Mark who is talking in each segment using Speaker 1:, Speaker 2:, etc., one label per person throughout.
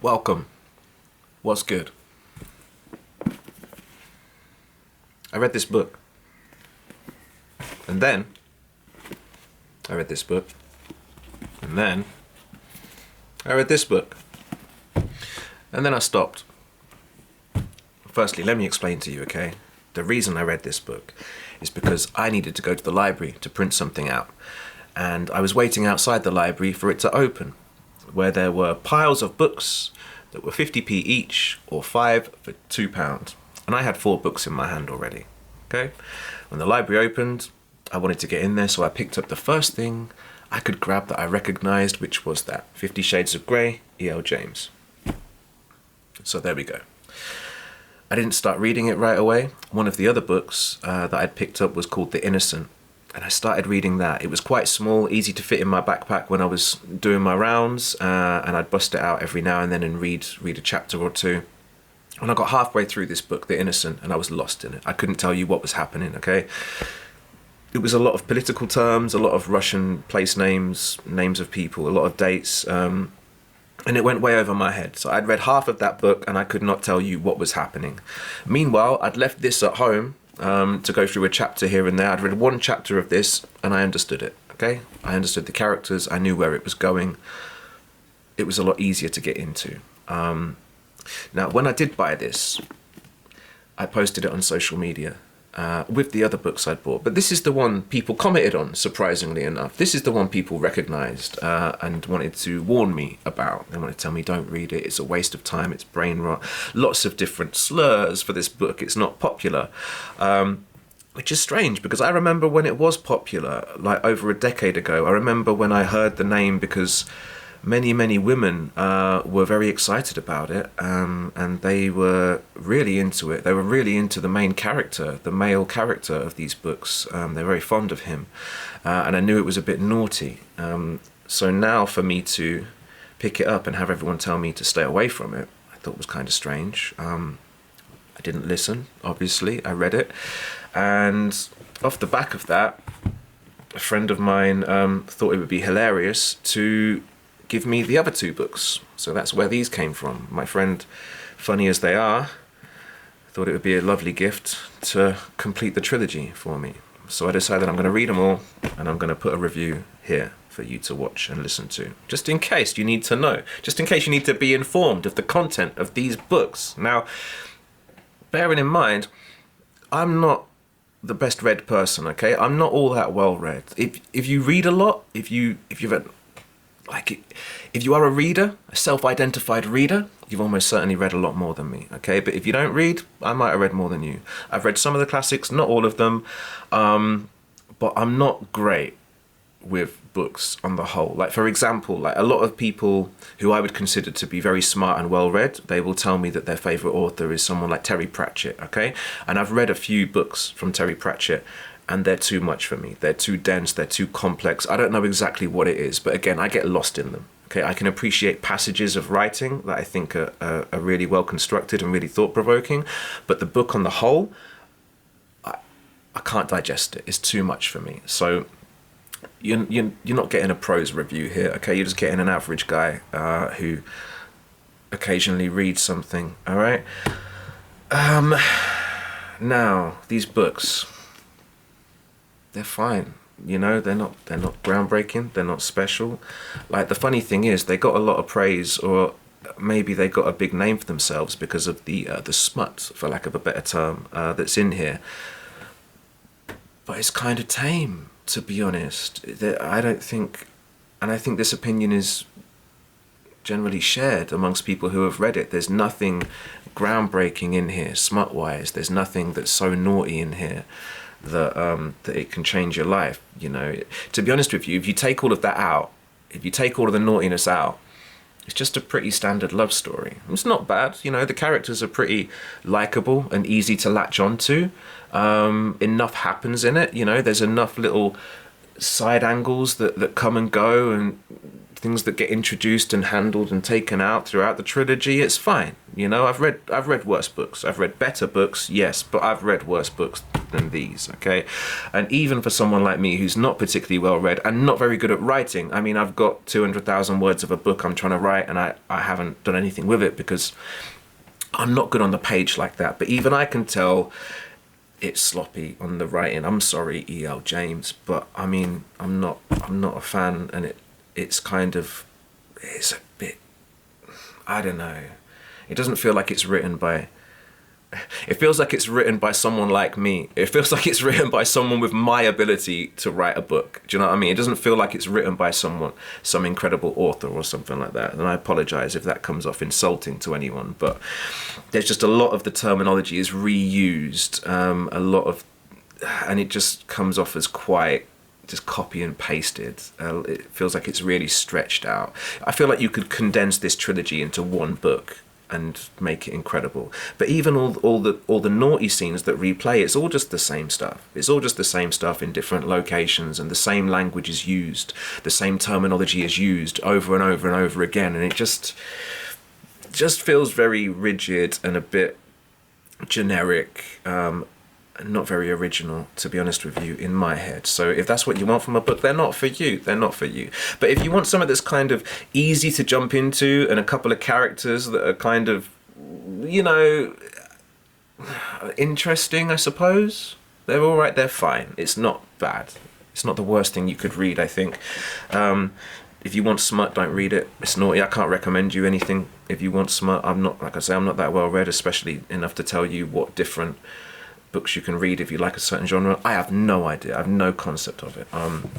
Speaker 1: Welcome. What's good? I read this book. And then I read this book. And then I read this book. And then I stopped. Firstly, let me explain to you, okay? The reason I read this book is because I needed to go to the library to print something out. And I was waiting outside the library for it to open, where there were piles of books that were 50p each or 5 for £2. And I had 4 books in my hand already, okay? When the library opened, I wanted to get in there, so I picked up the first thing I could grab that I recognized, which was that 50 Shades of Grey, E.L. James. So there we go. I didn't start reading it right away. One of the other books that I'd picked up was called The Innocent. And I started reading that. It was quite small, easy to fit in my backpack when I was doing my rounds, and I'd bust it out every now and then and read a chapter or two. When I got halfway through this book, The Innocent, and I was lost in it. I couldn't tell you what was happening, okay? It was a lot of political terms, a lot of Russian place names, names of people, a lot of dates, and it went way over my head. So I'd read half of that book and I could not tell you what was happening. Meanwhile, I'd left this at home to go through a chapter here and there. I'd read one chapter of this and I understood it, okay? I understood the characters, I knew where it was going. It was a lot easier to get into. Now, when I did buy this, I posted it on social media with the other books I'd bought. But this is the one people commented on, surprisingly enough. This is the one people recognised and wanted to warn me about. They wanted to tell me, don't read it, it's a waste of time, it's brain rot. Lots of different slurs for this book, it's not popular. Which is strange, because I remember when it was popular, like over a decade ago. I remember when I heard the name because many women were very excited about it, and they were really into it. They were really into the main character, the male character of these books. They're very fond of him, and I knew it was a bit naughty. So now for me to pick it up and have everyone tell me to stay away from it, I thought was kind of strange. I didn't listen, obviously. I read it, and off the back of that, a friend of mine thought it would be hilarious to give me the other 2 books. So that's where these came from. My friend, funny as they are, thought it would be a lovely gift to complete the trilogy for me. So I decided I'm going to read them all and I'm going to put a review here for you to watch and listen to. Just in case you need to know. Just in case you need to be informed of the content of these books. Now, bearing in mind, I'm not the best read person, okay? I'm not all that well read. If you read a lot, if you are a reader, a self-identified reader, you've almost certainly read a lot more than me, okay? But if you don't read, I might have read more than you. I've read some of the classics, not all of them, but I'm not great with books on the whole. Like, for example, like a lot of people who I would consider to be very smart and well-read, they will tell me that their favourite author is someone like Terry Pratchett, okay? And I've read a few books from Terry Pratchett, and they're too much for me. They're too dense, they're too complex. I don't know exactly what it is, but again, I get lost in them. Okay, I can appreciate passages of writing that I think are really well constructed and really thought-provoking, but the book on the whole, I can't digest it. It's too much for me. So you're not getting a prose review here, okay? You're just getting an average guy who occasionally reads something, all right? Now, these books, they're fine, you know. They're not groundbreaking, they're not special. Like, the funny thing is, they got a lot of praise, or maybe they got a big name for themselves because of the smut, for lack of a better term, that's in here. But it's kind of tame, to be honest. I don't think, and I think this opinion is generally shared amongst people who have read it. There's nothing groundbreaking in here, smut-wise. There's nothing that's so naughty in here that it can change your life, you know. To be honest with you, if you take all of that out, if you take all of the naughtiness out, it's just a pretty standard love story. It's not bad, you know. The characters are pretty likable and easy to latch onto. Enough happens in it, you know. There's enough little side angles that come and go, and things that get introduced and handled and taken out throughout the trilogy, it's fine. You know, I've read worse books. I've read better books, yes, but I've read worse books than these, okay? And even for someone like me who's not particularly well read and not very good at writing, I mean, I've got 200,000 words of a book I'm trying to write, and I haven't done anything with it because I'm not good on the page like that. But even I can tell it's sloppy on the writing. I'm sorry, E.L. James, but I mean, I'm not a fan, and it's a bit, I don't know. It doesn't feel like it's written by, it feels like it's written by someone like me. It feels like it's written by someone with my ability to write a book. Do you know what I mean? It doesn't feel like it's written by some incredible author or something like that. And I apologize if that comes off insulting to anyone, but there's just a lot of the terminology is reused, and it just comes off as quite just copy and pasted. It feels like it's really stretched out. I feel like you could condense this trilogy into one book and make it incredible. But even all the naughty scenes that replay, it's all just the same stuff. It's all just the same stuff in different locations, and the same language is used, the same terminology is used over and over and over again, and it just feels very rigid and a bit generic, not very original, to be honest with you, in my head. So if that's what you want from a book, they're not for you. They're not for you. But if you want something that's kind of easy to jump into, and a couple of characters that are kind of, you know, interesting, I suppose, they're all right. They're fine. It's not bad. It's not the worst thing you could read, I think. If you want smut, don't read it. It's naughty. I can't recommend you anything if you want smut. I'm not, like I say, I'm not that well read, especially enough to tell you what different books you can read if you like a certain genre. I have no idea. I have no concept of it.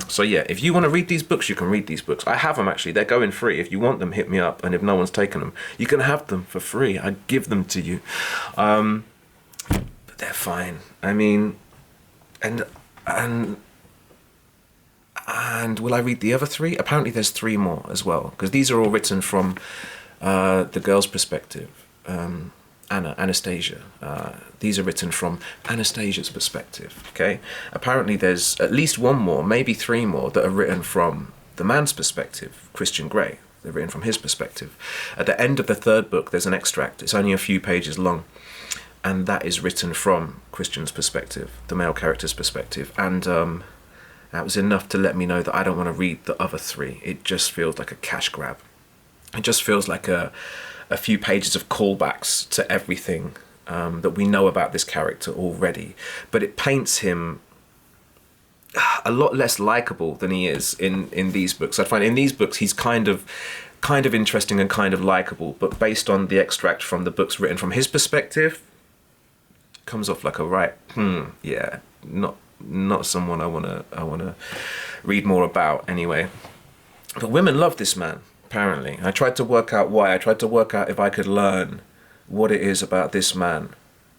Speaker 1: So yeah, if you want to read these books, you can read these books. I have them, actually. They're going free. If you want them, hit me up. And if no one's taken them, you can have them for free. I give them to you. But they're fine. I mean, and will I read the other three? Apparently there's 3 more as well, because these are all written from the girl's perspective. Anastasia. These are written from Anastasia's perspective, okay? Apparently there's at least 1 more, maybe 3 more, that are written from the man's perspective, Christian Grey. They're written from his perspective. At the end of the 3rd book, there's an extract. It's only a few pages long, and that is written from Christian's perspective, the male character's perspective. And that was enough to let me know that I don't want to read the other 3. It just feels like a cash grab. It just feels like a few pages of callbacks to everything that we know about this character already, but it paints him a lot less likable than he is in these books. I find in these books he's kind of interesting and kind of likable, but based on the extract from the books written from his perspective, comes off like a yeah, not someone I wanna read more about anyway. But women love this man. Apparently, I tried to work out why. I tried to work out if I could learn what it is about this man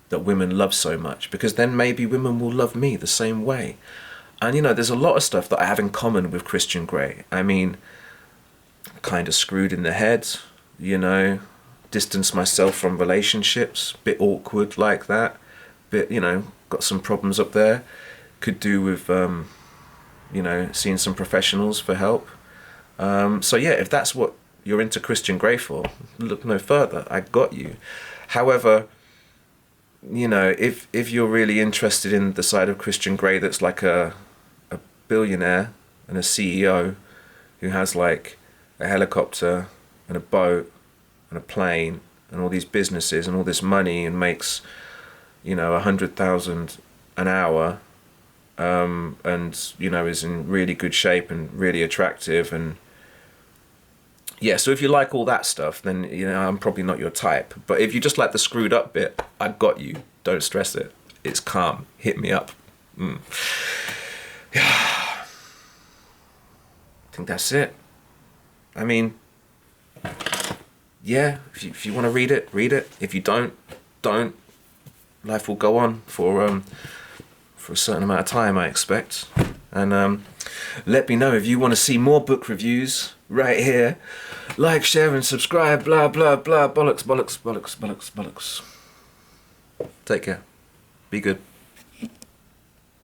Speaker 1: that women love so much, because then maybe women will love me the same way. And you know, there's a lot of stuff that I have in common with Christian Grey. I mean, kind of screwed in the head, you know, distance myself from relationships, bit awkward like that, bit, you know, got some problems up there, could do with, you know, seeing some professionals for help. So yeah, if that's what you're into Christian Grey for, look no further. I got you. However, you know, if you're really interested in the side of Christian Grey that's like a billionaire and a CEO who has like a helicopter and a boat and a plane and all these businesses and all this money and makes, you know, 100,000 an hour, and you know, is in really good shape and really attractive, and yeah, so if you like all that stuff, then, you know, I'm probably not your type. But if you just like the screwed up bit, I got you. Don't stress it. It's calm. Hit me up. Yeah. I think that's it. I mean, yeah, if you want to read it, read it. If you don't. Life will go on for a certain amount of time, I expect. And let me know if you want to see more book reviews right here. Like, share, and subscribe. Blah, blah, blah. Bollocks, bollocks, bollocks, bollocks, bollocks. Take care. Be good.